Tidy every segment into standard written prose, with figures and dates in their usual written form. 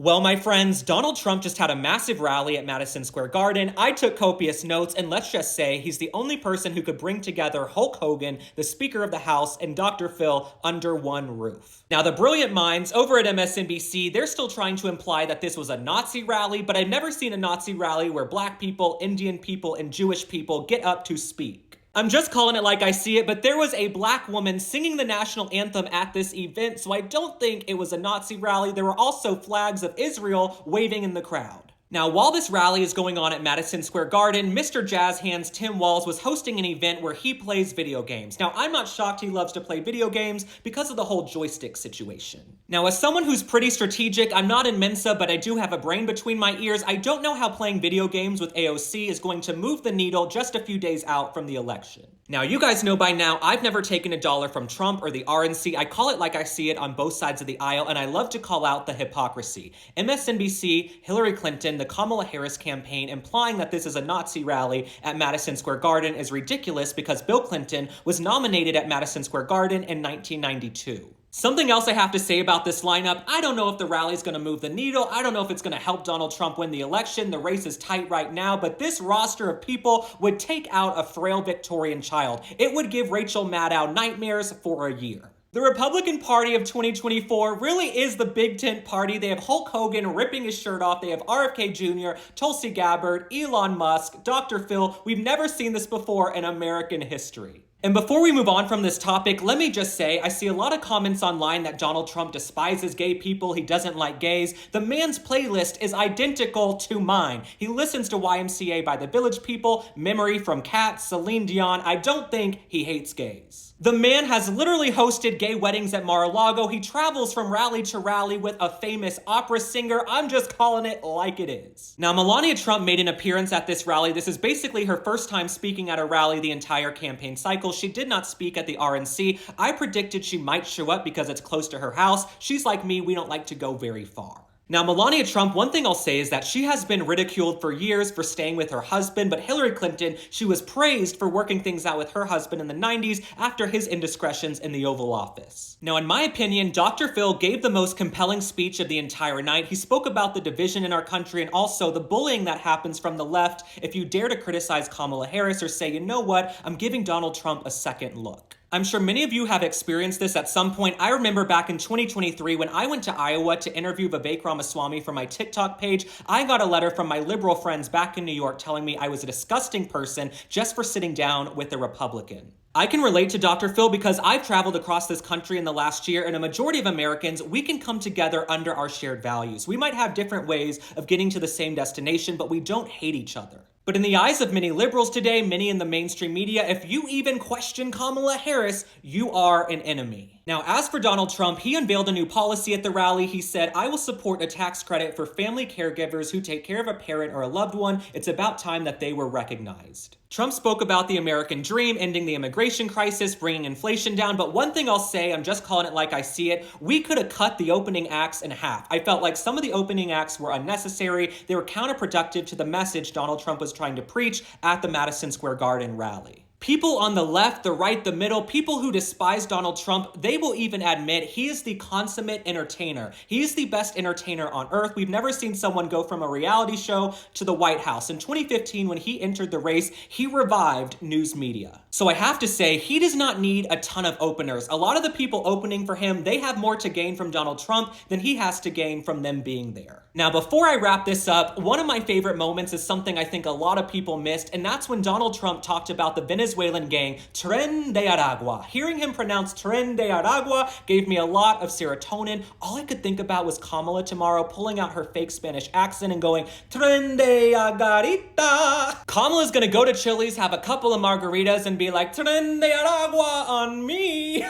Well, my friends, Donald Trump just had a massive rally at Madison Square Garden. I took copious notes, and let's just say he's the only person who could bring together Hulk Hogan, the Speaker of the House, and Dr. Phil under one roof. Now, the brilliant minds over at MSNBC, they're still trying to imply that this was a Nazi rally, but I've never seen a Nazi rally where black people, Indian people, and Jewish people get up to speak. I'm just calling it like I see it, but there was a black woman singing the national anthem at this event, so I don't think it was a Nazi rally. There were also flags of Israel waving in the crowd. Now, while this rally is going on at Madison Square Garden, Mr. Jazz Hands Tim Walz was hosting an event where he plays video games. Now, I'm not shocked he loves to play video games because of the whole joystick situation. Now, as someone who's pretty strategic, I'm not in Mensa, but I do have a brain between my ears. I don't know how playing video games with AOC is going to move the needle just a few days out from the election. Now, you guys know by now, I've never taken $1 from Trump or the RNC. I call it like I see it on both sides of the aisle, and I love to call out the hypocrisy. MSNBC, Hillary Clinton, the Kamala Harris campaign implying that this is a Nazi rally at Madison Square Garden is ridiculous because Bill Clinton was nominated at Madison Square Garden in 1992. Something else I have to say about this lineup, I don't know if the rally is going to move the needle. I don't know if it's going to help Donald Trump win the election. The race is tight right now, but this roster of people would take out a frail Victorian child. It would give Rachel Maddow nightmares for a year. The Republican Party of 2024 really is the big tent party. They have Hulk Hogan ripping his shirt off. They have RFK Jr., Tulsi Gabbard, Elon Musk, Dr. Phil. We've never seen this before in American history. And before we move on from this topic, let me just say, I see a lot of comments online that Donald Trump despises gay people, he doesn't like gays. The man's playlist is identical to mine. He listens to YMCA by the Village People, Memory from Cats, Celine Dion. I don't think he hates gays. The man has literally hosted gay weddings at Mar-a-Lago. He travels from rally to rally with a famous opera singer. I'm just calling it like it is. Now, Melania Trump made an appearance at this rally. This is basically her first time speaking at a rally the entire campaign cycle. She did not speak at the RNC. I predicted she might show up because it's close to her house. She's like me, we don't like to go very far. Now, Melania Trump, one thing I'll say is that she has been ridiculed for years for staying with her husband, but Hillary Clinton, she was praised for working things out with her husband in the 90s after his indiscretions in the Oval Office. Now, in my opinion, Dr. Phil gave the most compelling speech of the entire night. He spoke about the division in our country and also the bullying that happens from the left if you dare to criticize Kamala Harris or say, you know what, I'm giving Donald Trump a second look. I'm sure many of you have experienced this at some point. I remember back in 2023 when I went to Iowa to interview Vivek Ramaswamy for my TikTok page, I got a letter from my liberal friends back in New York telling me I was a disgusting person just for sitting down with a Republican. I can relate to Dr. Phil because I've traveled across this country in the last year, and a majority of Americans, we can come together under our shared values. We might have different ways of getting to the same destination, but we don't hate each other. But in the eyes of many liberals today, many in the mainstream media, if you even question Kamala Harris, you are an enemy. Now, as for Donald Trump, he unveiled a new policy at the rally. He said, I will support a tax credit for family caregivers who take care of a parent or a loved one. It's about time that they were recognized. Trump spoke about the American dream, ending the immigration crisis, bringing inflation down. But one thing I'll say, I'm just calling it like I see it, we could have cut the opening acts in half. I felt like some of the opening acts were unnecessary. They were counterproductive to the message Donald Trump was trying to preach at the Madison Square Garden rally. People on the left, the right, the middle, people who despise Donald Trump, they will even admit he is the consummate entertainer. He is the best entertainer on earth. We've never seen someone go from a reality show to the White House. In 2015, when he entered the race, he revived news media. So I have to say, he does not need a ton of openers. A lot of the people opening for him, they have more to gain from Donald Trump than he has to gain from them being there. Now, before I wrap this up, one of my favorite moments is something I think a lot of people missed, and that's when Donald Trump talked about the Venezuelan gang, Tren de Aragua. Hearing him pronounce Tren de Aragua gave me a lot of serotonin. All I could think about was Kamala tomorrow pulling out her fake Spanish accent and going, Tren de Agarita. Kamala's gonna go to Chili's, have a couple of margaritas, and be like, Tren de Aragua on me.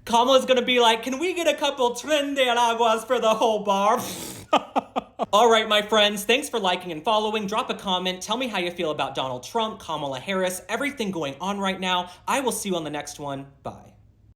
Kamala's gonna be like, can we get a couple Tren de Araguas for the whole bar? All right, my friends, thanks for liking and following. Drop a comment. Tell me how you feel about Donald Trump, Kamala Harris, everything going on right now. I will see you on the next one. Bye.